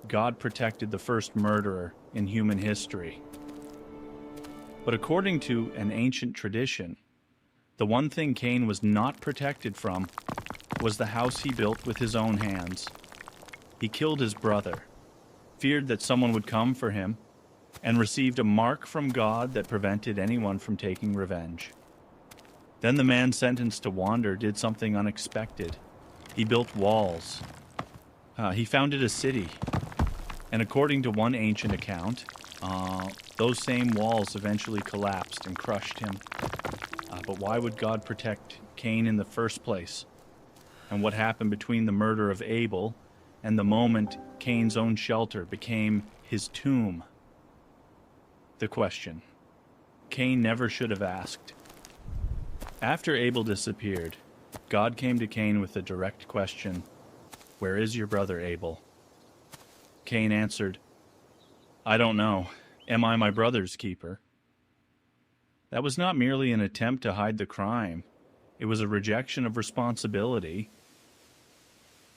God protected the first murderer in human history. But according to an ancient tradition, the one thing Cain was not protected from was the house he built with his own hands. He killed his brother, feared that someone would come for him, and received a mark from God that prevented anyone from taking revenge. Then the man sentenced to wander did something unexpected. He built walls. He founded a city. And according to one ancient account, those same walls eventually collapsed and crushed him. But why would God protect Cain in the first place? And what happened between the murder of Abel and the moment Cain's own shelter became his tomb? The question Cain never should have asked. After Abel disappeared, God came to Cain with a direct question, "Where is your brother Abel?" Cain answered, "I don't know. Am I my brother's keeper?" That was not merely an attempt to hide the crime. It was a rejection of responsibility.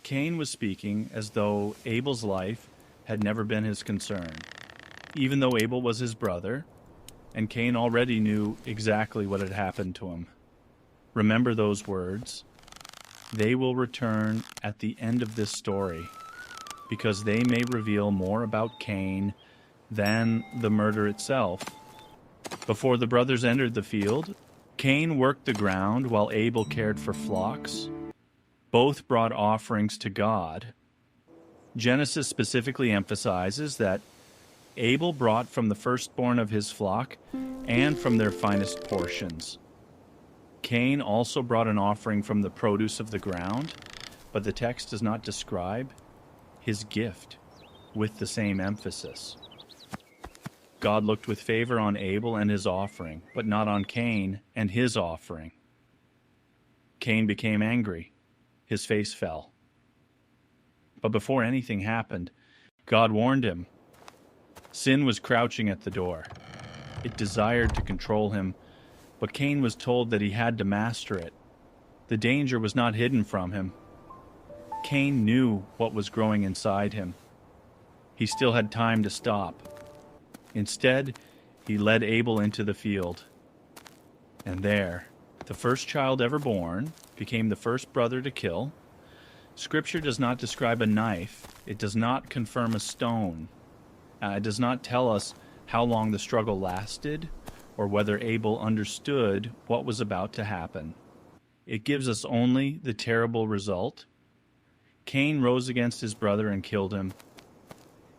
Cain was speaking as though Abel's life had never been his concern, even though Abel was his brother, and Cain already knew exactly what had happened to him. Remember those words. They will return at the end of this story, because they may reveal more about Cain than the murder itself. Before the brothers entered the field, Cain worked the ground while Abel cared for flocks. Both brought offerings to God. Genesis specifically emphasizes that Abel brought from the firstborn of his flock and from their finest portions. Cain also brought an offering from the produce of the ground, but the text does not describe his gift with the same emphasis. God looked with favor on Abel and his offering, but not on Cain and his offering. Cain became angry. His face fell. But before anything happened, God warned him. Sin was crouching at the door. It desired to control him, but Cain was told that he had to master it. The danger was not hidden from him. Cain knew what was growing inside him. He still had time to stop. Instead, he led Abel into the field. And there, the first child ever born became the first brother to kill. Scripture does not describe a knife. It does not confirm a stone. It does not tell us how long the struggle lasted or whether Abel understood what was about to happen. It gives us only the terrible result. Cain rose against his brother and killed him.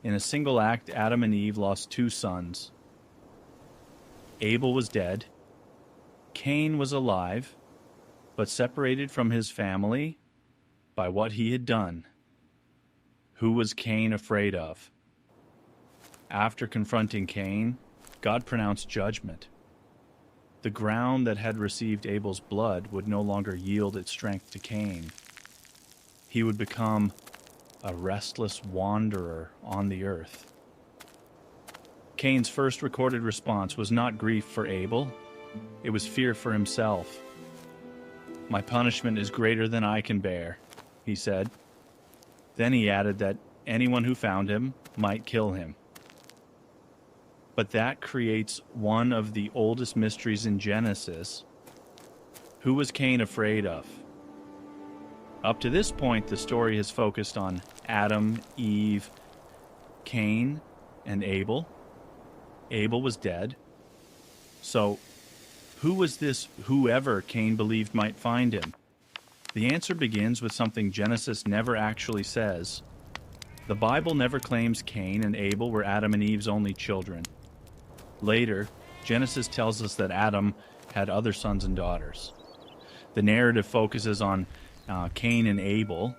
In a single act, Adam and Eve lost 2 sons. Abel was dead. Cain was alive, but separated from his family by what he had done. Who was Cain afraid of? After confronting Cain, God pronounced judgment. The ground that had received Abel's blood would no longer yield its strength to Cain. He would become a restless wanderer on the earth. Cain's first recorded response was not grief for Abel, it was fear for himself. "My punishment is greater than I can bear," he said. Then he added that anyone who found him might kill him. But that creates one of the oldest mysteries in Genesis. Who was Cain afraid of? Up to this point, the story has focused on Adam, Eve, Cain, and Abel. Abel was dead. So, who was this whoever Cain believed might find him? The answer begins with something Genesis never actually says. The Bible never claims Cain and Abel were Adam and Eve's only children. Later, Genesis tells us that Adam had other sons and daughters. The narrative focuses on Cain and Abel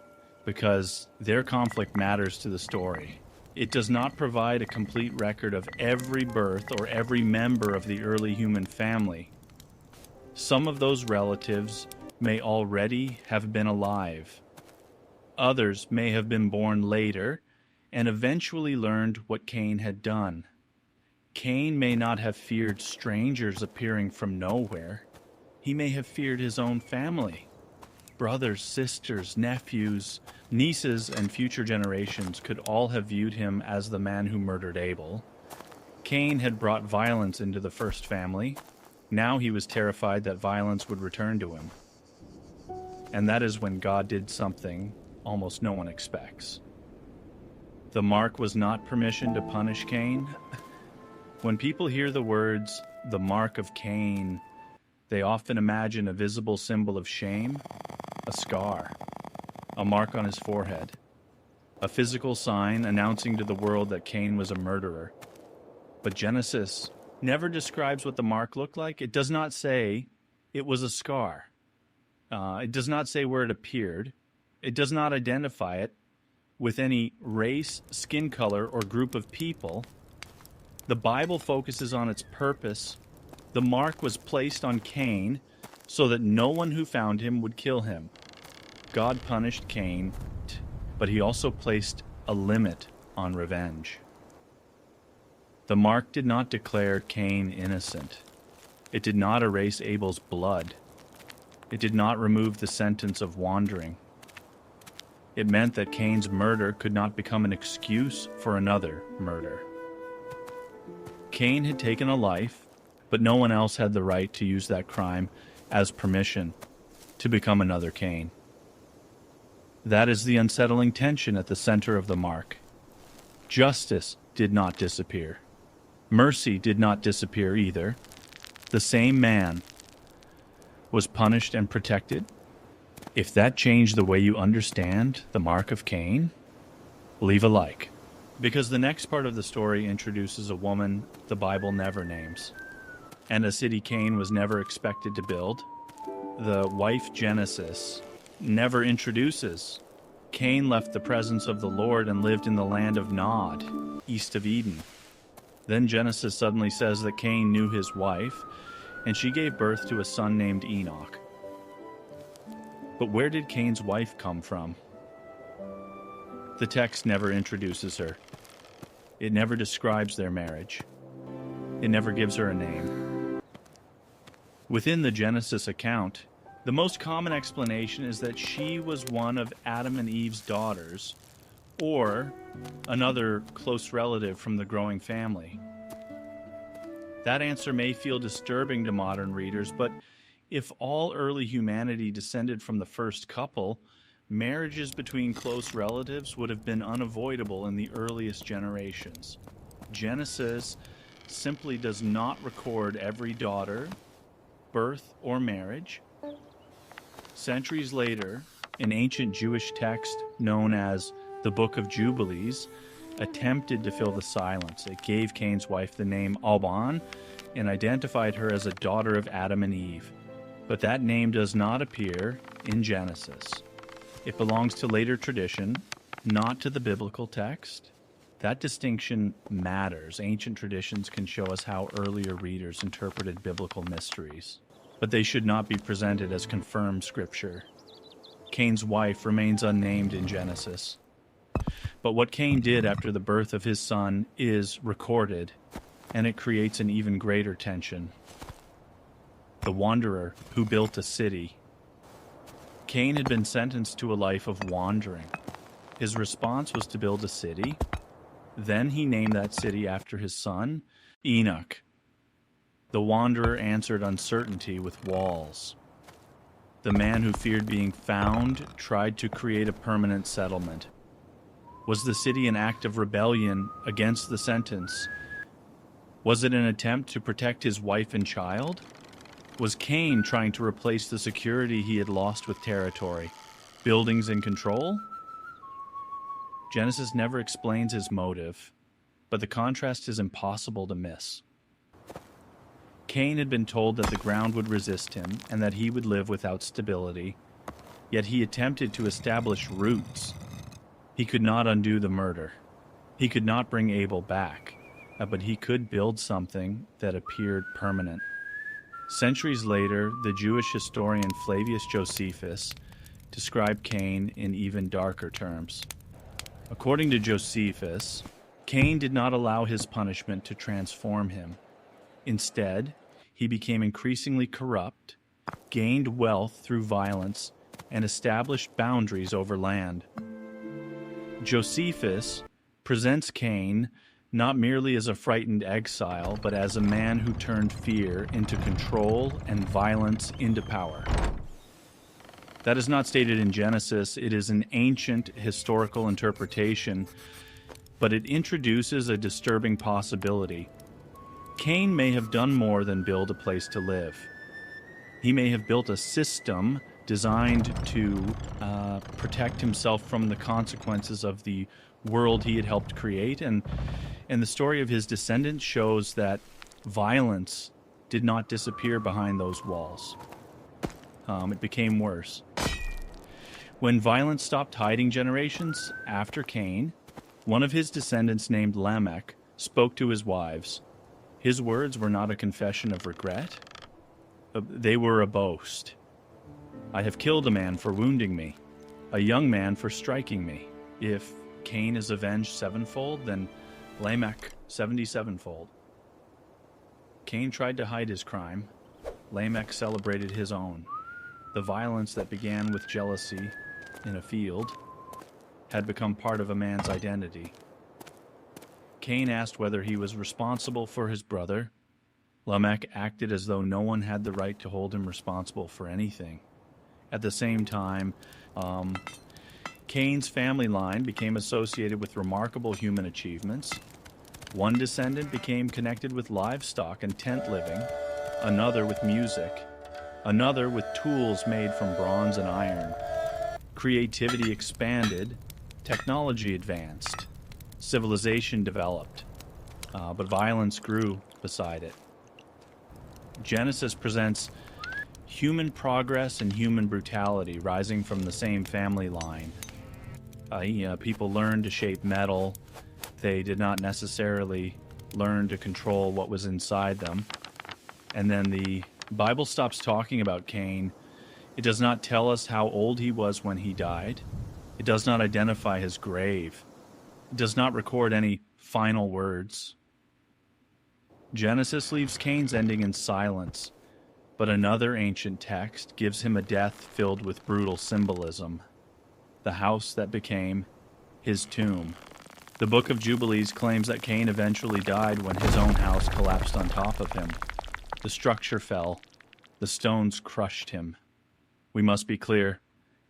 because their conflict matters to the story. It does not provide a complete record of every birth or every member of the early human family. Some of those relatives may already have been alive. Others may have been born later and eventually learned what Cain had done. Cain may not have feared strangers appearing from nowhere. He may have feared his own family. brothers, sisters, nephews, nieces, and future generations could all have viewed him as the man who murdered Abel. Cain had brought violence into the first family. Now he was terrified that violence would return to him. And that is when God did something almost no one expects. The mark was not permission to punish Cain. When people hear the words, the mark of Cain, they often imagine a visible symbol of shame, a scar, a mark on his forehead, a physical sign announcing to the world that Cain was a murderer. But Genesis never describes what the mark looked like. It does not say it was a scar. It does not say where it appeared. It does not identify it with any race, skin color, or group of people. The Bible focuses on its purpose. The mark was placed on Cain so that no one who found him would kill him. God punished Cain, but he also placed a limit on revenge. The mark did not declare Cain innocent. It did not erase Abel's blood. It did not remove the sentence of wandering. It meant that Cain's murder could not become an excuse for another murder. Cain had taken a life, but no one else had the right to use that crime as permission to become another Cain. That is the unsettling tension at the center of the mark. Justice did not disappear. Mercy did not disappear either. The same man was punished and protected. If that changed the way you understand the mark of Cain, leave a like. Because the next part of the story introduces a woman the Bible never names, and a city Cain was never expected to build. The wife Genesis never introduces. Cain left the presence of the Lord and lived in the land of Nod, east of Eden. Then Genesis suddenly says that Cain knew his wife, and she gave birth to a son named Enoch. But where did Cain's wife come from? The text never introduces her. It never describes their marriage. It never gives her a name. Within the Genesis account, the most common explanation is that she was one of Adam and Eve's daughters, or another close relative from the growing family. That answer may feel disturbing to modern readers, but if all early humanity descended from the first couple, marriages between close relatives would have been unavoidable in the earliest generations. Genesis simply does not record every daughter, birth, or marriage. Centuries later, an ancient Jewish text known as the Book of Jubilees attempted to fill the silence. It gave Cain's wife the name Alban and identified her as a daughter of Adam and Eve. But that name does not appear in Genesis. It belongs to later tradition, not to the biblical text. That distinction matters. Ancient traditions can show us how earlier readers interpreted biblical mysteries, but they should not be presented as confirmed scripture. Cain's wife remains unnamed in Genesis. But what Cain did after the birth of his son is recorded, and it creates an even greater tension. The wanderer who built a city. Cain had been sentenced to a life of wandering. His response was to build a city. Then he named that city after his son, Enoch. The wanderer answered uncertainty with walls. The man who feared being found tried to create a permanent settlement. Was the city an act of rebellion against the sentence? Was it an attempt to protect his wife and child? Was Cain trying to replace the security he had lost with territory, buildings, and control? Genesis never explains his motive, but the contrast is impossible to miss. Cain had been told that the ground would resist him and that he would live without stability, yet he attempted to establish roots. He could not undo the murder. He could not bring Abel back, but he could build something that appeared permanent. Centuries later, the Jewish historian Flavius Josephus described Cain in even darker terms. According to Josephus, Cain did not allow his punishment to transform him. Instead, he became increasingly corrupt, gained wealth through violence, and established boundaries over land. Josephus presents Cain not merely as a frightened exile, but as a man who turned fear into control and violence into power. That is not stated in Genesis. It is an ancient historical interpretation, but it introduces a disturbing possibility. Cain may have done more than build a place to live. He may have built a system designed to protect himself from the consequences of the world he had helped create, and the story of his descendants shows that violence did not disappear behind those walls. It became worse. When violence stopped hiding generations after Cain, one of his descendants named Lamech spoke to his wives. His words were not a confession of regret. They were a boast. I have killed a man for wounding me, a young man for striking me. If Cain is avenged sevenfold, then Lamech 77-fold. Cain tried to hide his crime. Lamech celebrated his own. The violence that began with jealousy in a field had become part of a man's identity. Cain asked whether he was responsible for his brother. Lamech acted as though no one had the right to hold him responsible for anything. At the same time, Cain's family line became associated with remarkable human achievements. One descendant became connected with livestock and tent living, another with music, another with tools made from bronze and iron. Creativity expanded, technology advanced, civilization developed, but violence grew beside it. Genesis presents human progress and human brutality rising from the same family line. People learned to shape metal. They did not necessarily learn to control what was inside them. And then the Bible stops talking about Cain. It does not tell us how old he was when he died. It does not identify his grave. It does not record any final words. Genesis leaves Cain's ending in silence, but another ancient text gives him a death filled with brutal symbolism. The house that became his tomb. The Book of Jubilees claims that Cain eventually died when his own house collapsed on top of him. The structure fell. The stones crushed him. We must be clear,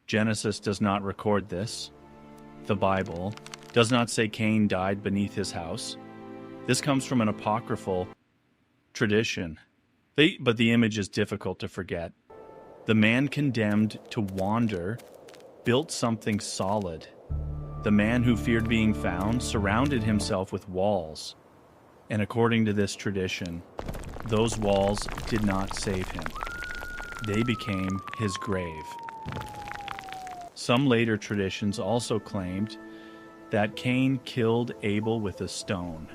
Genesis does not record this. The Bible does not say Cain died beneath his house. This comes from an apocryphal tradition, but the image is difficult to forget. The man condemned to wander built something solid. The man who feared being found surrounded himself with walls. And according to this tradition, those walls did not save him. They became his grave. Some later traditions also claimed that Cain killed Abel with a stone.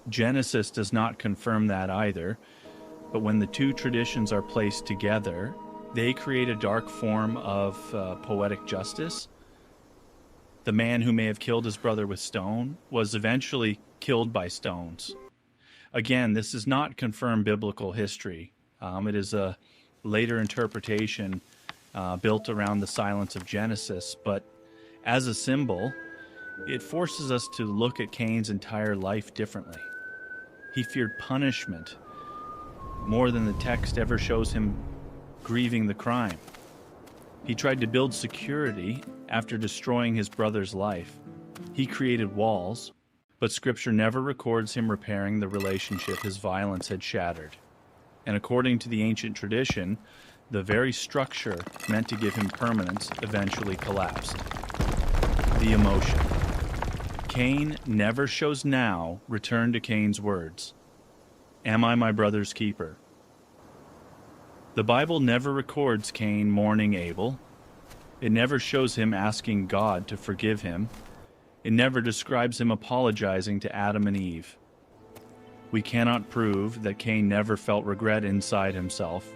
Genesis does not confirm that either, but when the two traditions are placed together, they create a dark form of poetic justice. The man who may have killed his brother with stone was eventually killed by stones. Again, this is not confirmed biblical history. It is a later interpretation built around the silence of Genesis, but as a symbol, it forces us to look at Cain's entire life differently. He feared punishment more than the text ever shows him grieving the crime. He tried to build security after destroying his brother's life. He created walls, but Scripture never records him repairing the relationship his violence had shattered. And according to the ancient tradition, the very structure meant to give him permanence eventually collapsed. The emotion. Cain never shows now return to Cain's words. Am I my brother's keeper? The Bible never records Cain mourning Abel. It never shows him asking God to forgive him. It never describes him apologizing to Adam and Eve. We cannot prove that Cain never felt regret inside himself.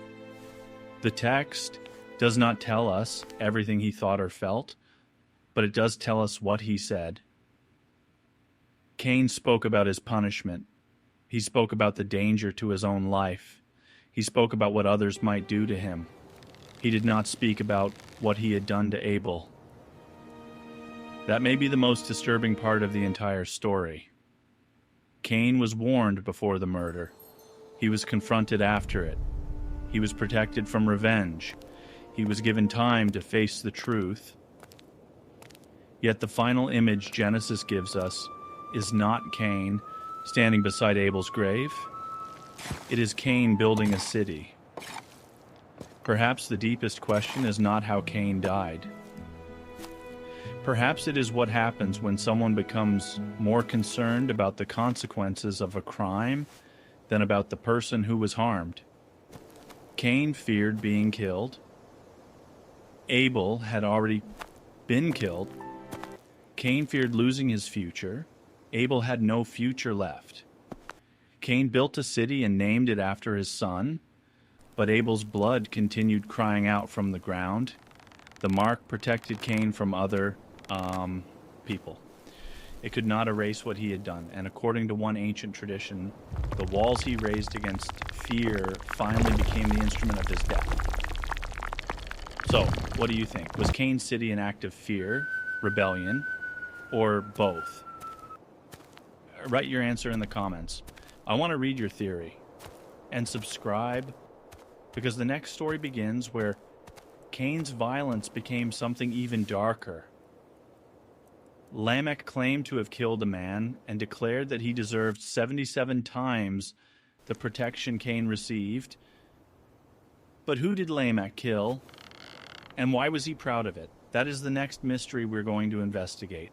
The text does not tell us everything he thought or felt, but it does tell us what he said. Cain spoke about his punishment. He spoke about the danger to his own life. He spoke about what others might do to him. He did not speak about what he had done to Abel. That may be the most disturbing part of the entire story. Cain was warned before the murder. He was confronted after it. He was protected from revenge. He was given time to face the truth. Yet the final image Genesis gives us is not Cain standing beside Abel's grave. It is Cain building a city. Perhaps the deepest question is not how Cain died. Perhaps it is what happens when someone becomes more concerned about the consequences of a crime than about the person who was harmed. Cain feared being killed. Abel had already been killed. Cain feared losing his future. Abel had no future left. Cain built a city and named it after his son, but Abel's blood continued crying out from the ground. The mark protected Cain from other people. It could not erase what he had done, and according to one ancient tradition, the walls he raised against fear finally became the instrument of his death. So, what do you think? Was Cain's city an act of fear, rebellion, or both? Write your answer in the comments. I want to read your theory. And subscribe, because the next story begins where Cain's violence became something even darker. Lamech claimed to have killed a man and declared that he deserved 77 times the protection Cain received. But who did Lamech kill, and why was he proud of it? That is the next mystery we're going to investigate.